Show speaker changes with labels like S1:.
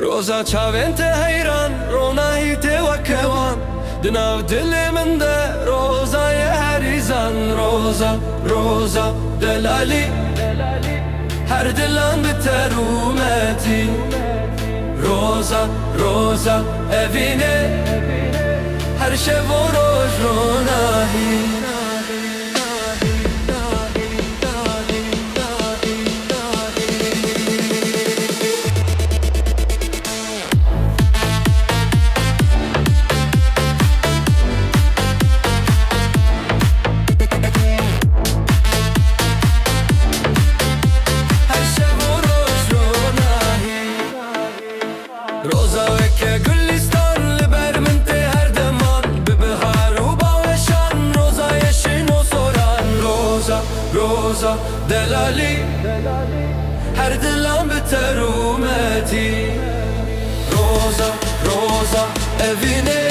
S1: روزا چاوین ته حیران رونایی ته وکوان دناو دل من ده روزای هریزان روزا روزا دلالی هر دلان به ترومتی روزا روزا evine her şey voroş ronahi روزا وکه گلستان لبر من ته هر دمان ببهار و باوشان روزا یشین و سوران روزا روزا دلالی هر دلان به ترومتی روزا روزا evine